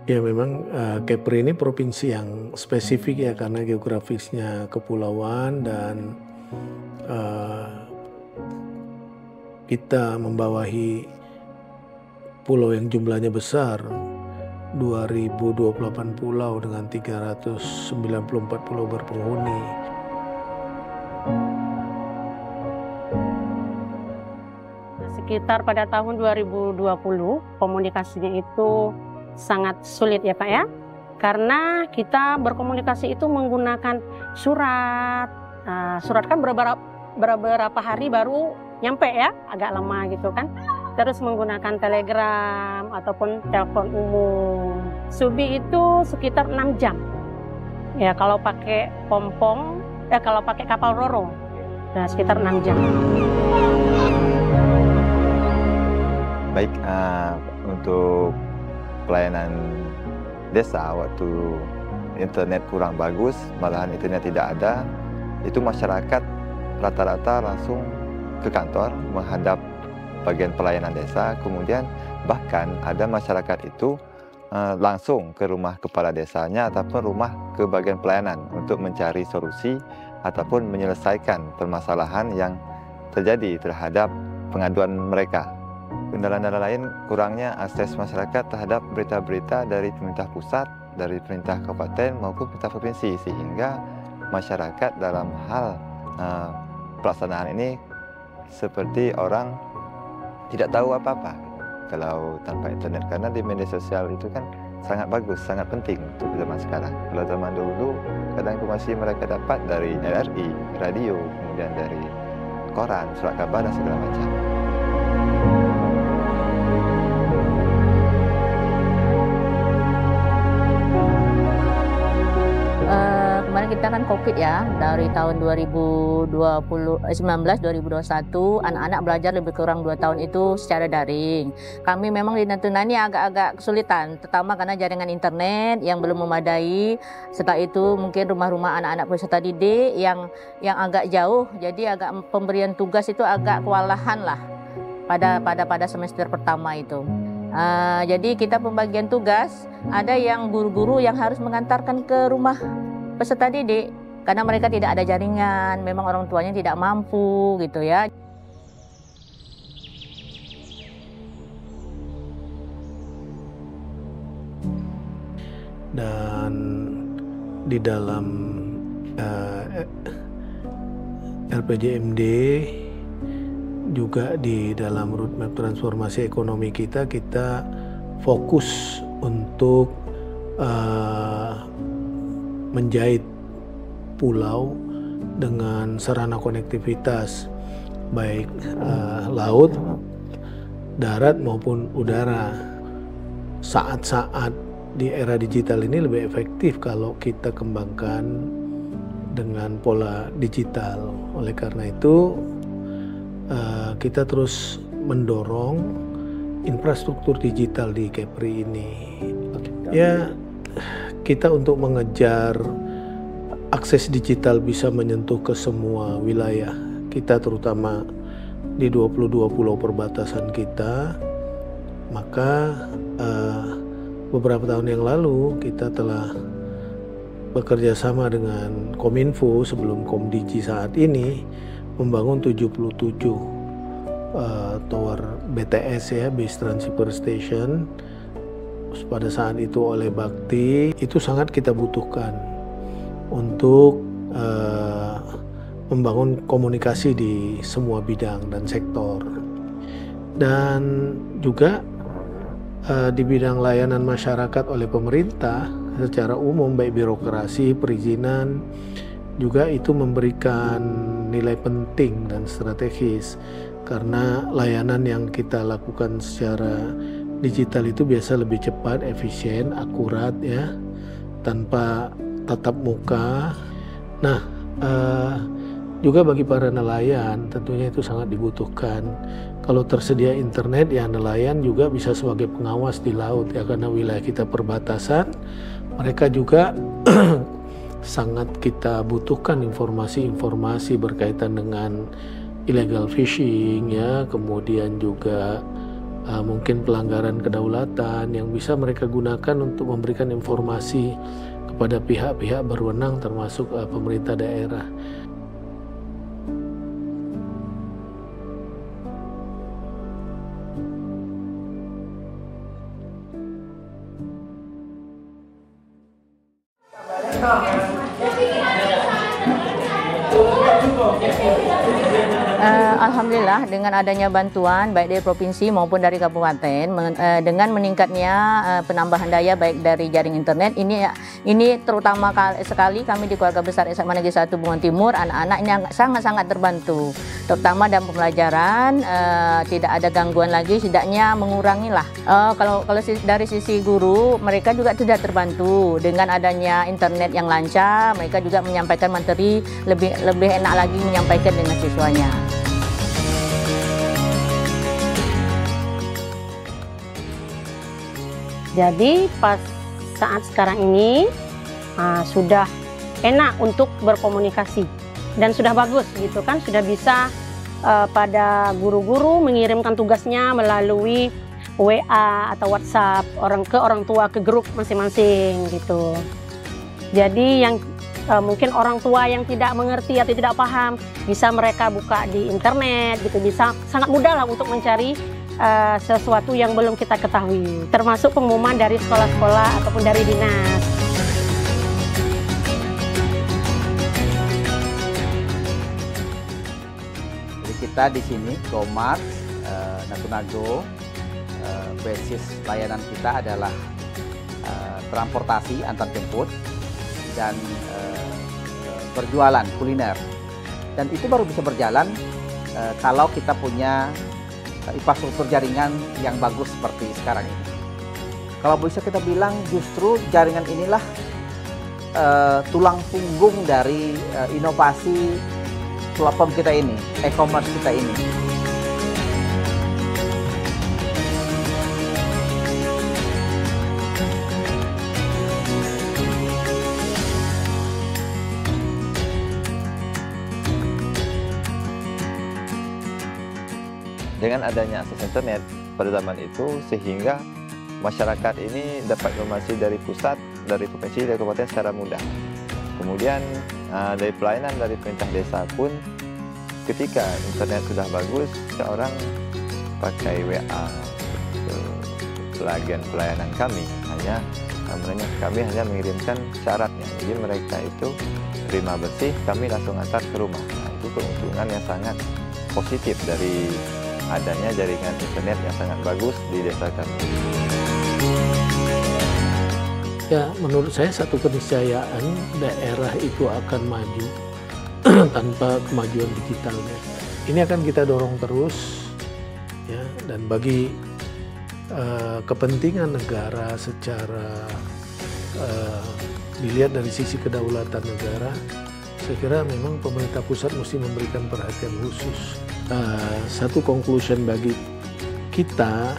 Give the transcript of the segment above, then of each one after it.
Ya memang Kepri ini provinsi yang spesifik ya karena geografisnya kepulauan dan eh, kita membawahi pulau yang jumlahnya besar, 2028 pulau dengan 394 pulau berpenghuni. Sekitar pada tahun 2020 komunikasinya itu sangat sulit ya Pak ya, karena kita berkomunikasi itu menggunakan surat. Surat kan beberapa hari baru nyampe ya, agak lama gitu kan. Terus menggunakan telegram ataupun telepon umum. Subi itu sekitar 6 jam. Ya kalau pakai pompong, kalau pakai kapal roro, nah, sekitar 6 jam. Baik, untuk pelayanan desa waktu internet kurang bagus, malahan internet tidak ada, itu masyarakat rata-rata langsung ke kantor menghadap bagian pelayanan desa, kemudian bahkan ada masyarakat itu langsung ke rumah kepala desanya ataupun rumah ke bagian pelayanan untuk mencari solusi ataupun menyelesaikan permasalahan yang terjadi terhadap pengaduan mereka. Kendala-kendala lain kurangnya akses masyarakat terhadap berita-berita dari pemerintah pusat, dari pemerintah kabupaten maupun pemerintah provinsi, sehingga masyarakat dalam hal pelaksanaan ini seperti orang tidak tahu apa-apa kalau tanpa internet, karena di media sosial itu kan sangat bagus, sangat penting untuk zaman sekarang. Kalau zaman dulu kadang informasi mereka dapat dari LRI, radio, kemudian dari koran, surat kabar dan segala macam. Kemarin kita kan COVID ya, dari tahun 2021, anak-anak belajar lebih kurang 2 tahun itu secara daring. Kami memang di Natuna ini agak-agak kesulitan, terutama karena jaringan internet yang belum memadai. Setelah itu mungkin rumah-rumah anak-anak peserta didik yang agak jauh, jadi agak pemberian tugas itu agak kewalahan lah pada semester pertama itu. Jadi kita pembagian tugas, ada yang guru-guru yang harus mengantarkan ke rumah peserta didik karena mereka tidak ada jaringan, memang orang tuanya tidak mampu gitu ya. Dan di dalam RPJMD juga di dalam roadmap transformasi ekonomi kita fokus untuk menjahit pulau dengan sarana konektivitas baik laut, darat maupun udara. Saat-saat di era digital ini lebih efektif kalau kita kembangkan dengan pola digital. Oleh karena itu kita terus mendorong infrastruktur digital di Kepri ini. Ya, kita untuk mengejar akses digital bisa menyentuh ke semua wilayah kita, terutama di 22 pulau perbatasan kita. Maka beberapa tahun yang lalu kita telah bekerja sama dengan Kominfo sebelum Komdigi saat ini membangun 77 tower BTS ya, Base Transceiver Station. Pada saat itu oleh Bakti, itu sangat kita butuhkan untuk membangun komunikasi di semua bidang dan sektor. Dan juga di bidang layanan masyarakat oleh pemerintah secara umum, baik birokrasi, perizinan, juga itu memberikan nilai penting dan strategis karena layanan yang kita lakukan secara digital itu biasa lebih cepat, efisien, akurat ya, tanpa tatap muka. Nah, juga bagi para nelayan tentunya itu sangat dibutuhkan. Kalau tersedia internet ya nelayan juga bisa sebagai pengawas di laut ya, karena wilayah kita perbatasan. Mereka juga sangat kita butuhkan informasi-informasi berkaitan dengan illegal fishing ya, kemudian juga mungkin pelanggaran kedaulatan yang bisa mereka gunakan untuk memberikan informasi kepada pihak-pihak berwenang termasuk pemerintah daerah. Alhamdulillah dengan adanya bantuan baik dari provinsi maupun dari kabupaten dengan meningkatnya penambahan daya baik dari jaring internet ini terutama sekali kami di keluarga besar SMA Negeri 1 Bungon Timur, anak-anak ini sangat-sangat terbantu terutama dalam pembelajaran, tidak ada gangguan lagi, setidaknya mengurangilah. Kalau dari sisi guru, mereka juga tidak terbantu dengan adanya internet yang lancar, mereka juga menyampaikan materi lebih enak lagi menyampaikan dengan siswanya. Jadi pas saat sekarang ini sudah enak untuk berkomunikasi dan sudah bagus gitu kan, sudah bisa pada guru-guru mengirimkan tugasnya melalui WA atau WhatsApp orang tua ke grup masing-masing gitu. Jadi yang mungkin orang tua yang tidak mengerti atau tidak paham bisa mereka buka di internet gitu, bisa sangat mudah lah untuk mencari sesuatu yang belum kita ketahui, termasuk pengumuman dari sekolah-sekolah ataupun dari dinas. Jadi kita di sini GoMart Natuna-Go, basis layanan kita adalah transportasi antar jemput dan berjualan kuliner. Dan itu baru bisa berjalan kalau kita punya infrastruktur jaringan yang bagus seperti sekarang ini. Kalau bisa kita bilang justru jaringan inilah tulang punggung dari inovasi platform kita ini, e-commerce kita ini. Dengan adanya akses internet pada zaman itu, sehingga masyarakat ini dapat informasi dari pusat, dari provinsi, dari kabupaten secara mudah. Kemudian dari pelayanan dari pemerintah desa pun, ketika internet sudah bagus, seorang pakai WA ke agen pelayanan kami, kami hanya mengirimkan syaratnya. Jadi mereka itu terima bersih, kami langsung antar ke rumah. Nah, itu keuntungan yang sangat positif dari adanya jaringan internet yang sangat bagus di desa kami. Ya, menurut saya satu keniscayaan daerah itu akan maju tanpa kemajuan digitalnya. Ini akan kita dorong terus, ya, dan bagi kepentingan negara secara dilihat dari sisi kedaulatan negara, saya kira memang pemerintah pusat mesti memberikan perhatian khusus. Satu conclusion bagi kita,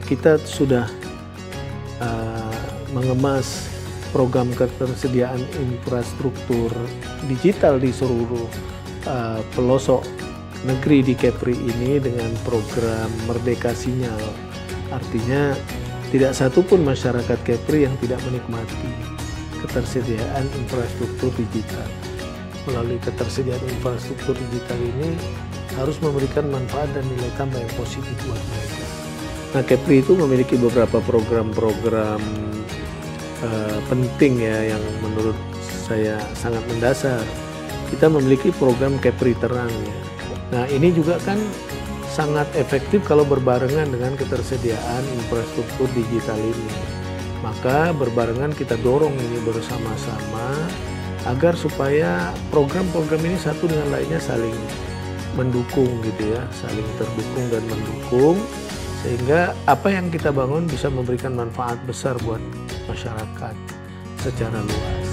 kita sudah mengemas program ketersediaan infrastruktur digital di seluruh pelosok negeri di Kepri ini dengan program Merdeka Sinyal. Artinya tidak satu pun masyarakat Kepri yang tidak menikmati ketersediaan infrastruktur digital. Melalui ketersediaan infrastruktur digital ini harus memberikan manfaat dan nilai tambah yang positif buat mereka. Nah, Kepri itu memiliki beberapa program-program penting ya yang menurut saya sangat mendasar. Kita memiliki program Kepri Terang ya. Nah, ini juga kan sangat efektif kalau berbarengan dengan ketersediaan infrastruktur digital ini. Maka berbarengan kita dorong ini bersama-sama agar supaya program-program ini satu dengan lainnya saling mendukung gitu ya, saling terdukung dan mendukung, sehingga apa yang kita bangun bisa memberikan manfaat besar buat masyarakat secara luas.